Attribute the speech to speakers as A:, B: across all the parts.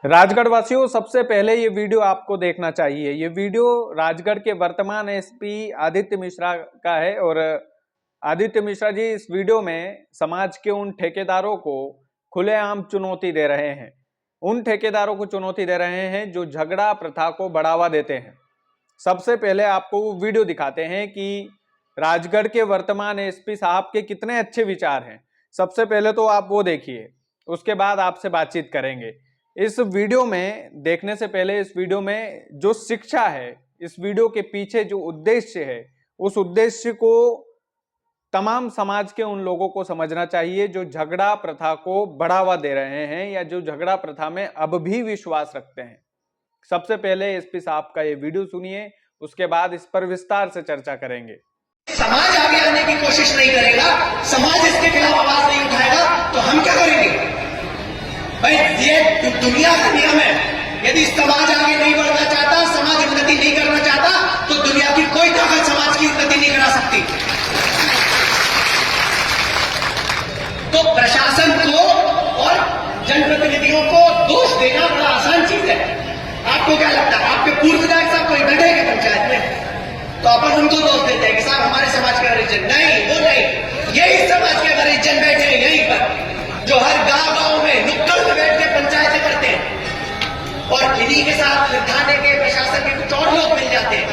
A: राजगढ़ वासियों, सबसे पहले ये वीडियो आपको देखना चाहिए। ये वीडियो राजगढ़ के वर्तमान एसपी आदित्य मिश्रा का है और आदित्य मिश्रा जी इस वीडियो में समाज के उन ठेकेदारों को खुलेआम चुनौती दे रहे हैं। उन ठेकेदारों को चुनौती दे रहे हैं जो झगड़ा प्रथा को बढ़ावा देते हैं। सबसे पहले आपको वो वीडियो दिखाते हैं कि राजगढ़ के वर्तमान एसपी साहब के कितने अच्छे विचार हैं। सबसे पहले तो आप वो देखिए, उसके बाद आपसे बातचीत करेंगे। इस वीडियो में देखने से पहले इस वीडियो में जो शिक्षा है, इस वीडियो के पीछे जो उद्देश्य है, उस उद्देश्य को तमाम समाज के उन लोगों को समझना चाहिए जो झगड़ा प्रथा को बढ़ावा दे रहे हैं या जो झगड़ा प्रथा में अब भी विश्वास रखते हैं। सबसे पहले एसपी साहब का ये वीडियो सुनिए, उसके बाद इस पर विस्तार से चर्चा करेंगे।
B: समाज आगे आने की कोशिश नहीं करेगा, समाज इसके खिलाफ आवाज नहीं उठाएगा तो हम क्या करेंगे? भाई ये दुनिया का नियम है। यदि समाज आगे नहीं बढ़ना चाहता, समाज उन्नति नहीं करना चाहता, तो दुनिया की कोई ताकत समाज की उन्नति नहीं करा सकती। तो प्रशासन को और जनप्रतिनिधियों को दोष देना बड़ा आसान चीज है। आपको क्या लगता है, आपके पूर्व विधायक साहब कोई बैठे हैं पंचायत में, तो अपन उनको दोष देते हैं कि साहब हमारे समाज के हरिजन नहीं, वो नहीं, यही समाज के हरिजन बैठे हैं यहीं पर, जो हर गांव में नुक्कड़ में बैठ के पंचायतें करते हैं। और इन्हीं के साथ थाने के प्रशासन के कुछ और लोग मिल जाते हैं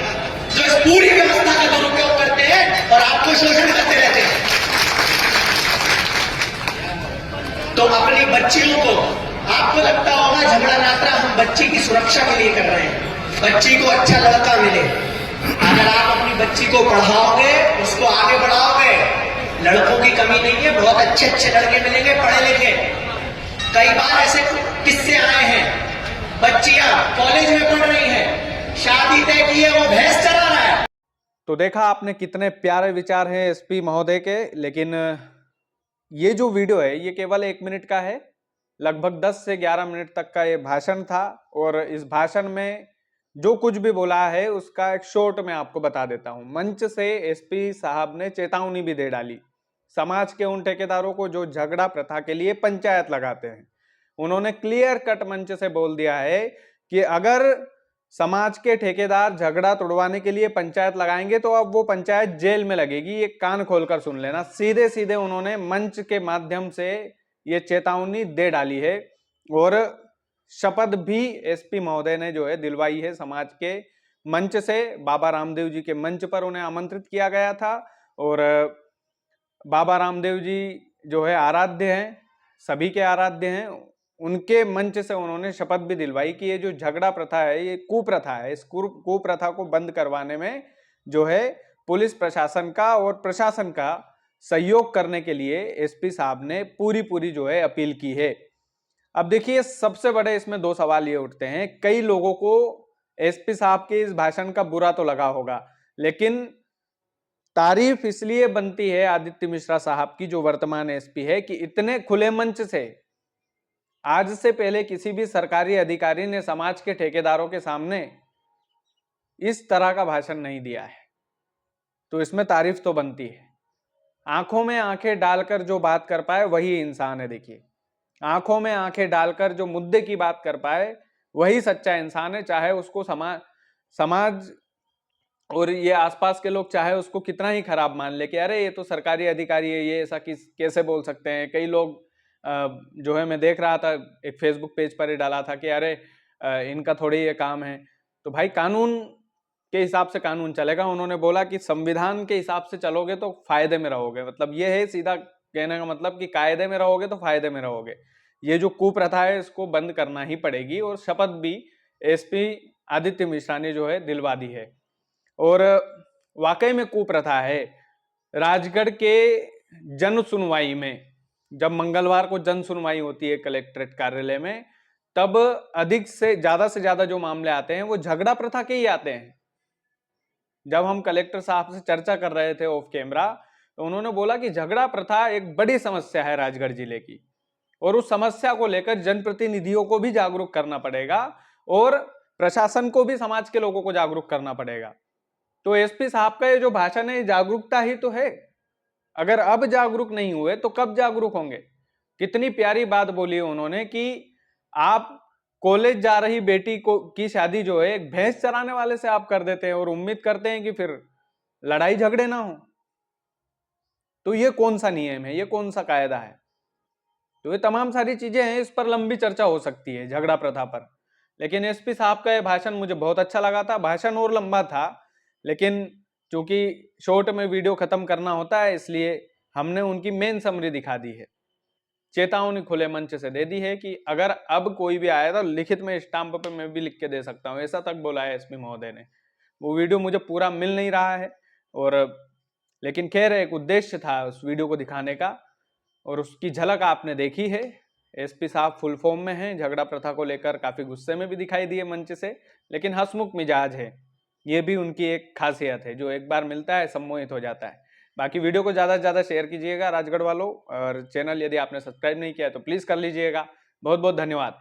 B: जो इस पूरी व्यवस्था का दुरुपयोग करते हैं और आपको शोषण करते रहते हैं। तो अपनी बच्चियों को, आपको लगता होगा झगड़ा यात्रा हम बच्ची की सुरक्षा के लिए कर रहे हैं, बच्ची को अच्छा लड़का मिले। अगर आप अपनी बच्ची को पढ़ाओगे, उसको आगे बढ़ाओगे, लड़कों की कमी नहीं है, बहुत अच्छे अच्छे लड़के मिलेंगे पढ़े लिखे। कई बार ऐसे किस्से आए हैं, बच्चियां कॉलेज में पढ़ रही हैं, शादी तय की है, वो भैंस चरा रहा है।
A: तो देखा आपने कितने प्यारे विचार हैं एसपी महोदय के, लेकिन ये जो वीडियो है ये केवल 1 मिनट का है। लगभग 10 से 11 मिनट तक का ये भाषण था और इस भाषण में जो कुछ भी बोला है उसका एक शॉर्ट में आपको बता देता हूं। मंच से एसपी साहब ने चेतावनी भी दे डाली समाज के उन ठेकेदारों को जो झगड़ा प्रथा के लिए पंचायत लगाते हैं। उन्होंने क्लियर कट मंच से बोल दिया है कि अगर समाज के ठेकेदार झगड़ा तुड़वाने के लिए पंचायत लगाएंगे तो अब वो पंचायत जेल में लगेगी। ये कान खोलकर सुन लेना, सीधे सीधे उन्होंने मंच के माध्यम से ये चेतावनी दे डाली है और शपथ भी एसपी महोदय ने जो है दिलवाई है समाज के मंच से। बाबा रामदेव जी के मंच पर उन्हें आमंत्रित किया गया था और बाबा रामदेव जी जो है आराध्य हैं, सभी के आराध्य हैं। उनके मंच से उन्होंने शपथ भी दिलवाई कि ये जो झगड़ा प्रथा है ये कुप्रथा है। इस कुप्रथा को बंद करवाने में जो है पुलिस प्रशासन का और प्रशासन का सहयोग करने के लिए एसपी साहब ने पूरी जो है अपील की है। अब देखिए, सबसे बड़े इसमें 2 सवाल ये उठते हैं। कई लोगों को एसपी साहब के इस भाषण का बुरा तो लगा होगा, लेकिन तारीफ इसलिए बनती है आदित्य मिश्रा साहब की, जो वर्तमान एसपी है, कि इतने खुले मंच से आज से पहले किसी भी सरकारी अधिकारी ने समाज के ठेकेदारों के सामने इस तरह का भाषण नहीं दिया है, तो इसमें तारीफ तो बनती है। आंखों में आंखें डालकर जो बात कर पाए वही इंसान है। देखिए, आंखों में आंखें डालकर जो मुद्दे की बात कर पाए वही सच्चा इंसान है, चाहे उसको समाज और ये आसपास के लोग चाहे उसको कितना ही खराब मान ले कि अरे ये तो सरकारी अधिकारी है, ये ऐसा कैसे बोल सकते हैं। कई लोग जो है, मैं देख रहा था एक फेसबुक पेज पर ही डाला था कि अरे इनका थोड़ी ये काम है। तो भाई, कानून के हिसाब से कानून चलेगा। उन्होंने बोला कि संविधान के हिसाब से चलोगे तो फायदे में रहोगे, मतलब ये है सीधा कहने का मतलब कि कायदे में रहोगे तो फायदे में रहोगे। ये जो कुप्रथा है इसको बंद करना ही पड़ेगी और शपथ भी एसपी आदित्य मिश्रा ने जो है दिलवा दी है। और वाकई में कुप्रथा है। राजगढ़ के जन सुनवाई में, जब मंगलवार को जन सुनवाई होती है कलेक्ट्रेट कार्यालय में, तब अधिक से ज्यादा जो मामले आते हैं वो झगड़ा प्रथा के ही आते हैं। जब हम कलेक्टर साहब से चर्चा कर रहे थे ऑफ कैमरा, तो उन्होंने बोला कि झगड़ा प्रथा एक बड़ी समस्या है राजगढ़ जिले की और उस समस्या को लेकर जनप्रतिनिधियों को भी जागरूक करना पड़ेगा और प्रशासन को भी समाज के लोगों को जागरूक करना पड़ेगा। तो एसपी साहब का ये जो भाषण है जागरूकता ही तो है। अगर अब जागरूक नहीं हुए तो कब जागरूक होंगे। कितनी प्यारी बात बोली उन्होंने कि आप कॉलेज जा रही बेटी को की शादी जो है एक भैंस चराने वाले से आप कर देते हैं और उम्मीद करते हैं कि फिर लड़ाई झगड़े ना हो। तो ये कौन सा नियम है, ये कौन सा कायदा है? तो ये तमाम सारी चीजें हैं, इस पर लंबी चर्चा हो सकती है झगड़ा प्रथा पर। लेकिन एसपी साहब का ये भाषण मुझे बहुत अच्छा लगा था। भाषण और लंबा था, लेकिन चूंकि शॉर्ट में वीडियो खत्म करना होता है, इसलिए हमने उनकी मेन समरी दिखा दी है। चेतावनी खुले मंच से दे दी है कि अगर अब कोई भी आया तो लिखित में स्टाम्प पे मैं भी लिख के दे सकता हूं, ऐसा तक बोला है एसपी महोदय ने। वो वीडियो मुझे पूरा मिल नहीं रहा है, और लेकिन खैर एक उद्देश्य था उस वीडियो को दिखाने का, और उसकी झलक आपने देखी है। एसपी साहब फुल फॉर्म में हैं, झगड़ा प्रथा को लेकर काफी गुस्से में भी दिखाई दिए मंच से, लेकिन हंसमुख मिजाज है। ये भी उनकी एक खासियत है, जो एक बार मिलता है सम्मोहित हो जाता है। बाकी वीडियो को ज्यादा से ज्यादा शेयर कीजिएगा राजगढ़ वालों, और चैनल यदि आपने सब्सक्राइब नहीं किया है तो प्लीज कर लीजिएगा। बहुत बहुत धन्यवाद।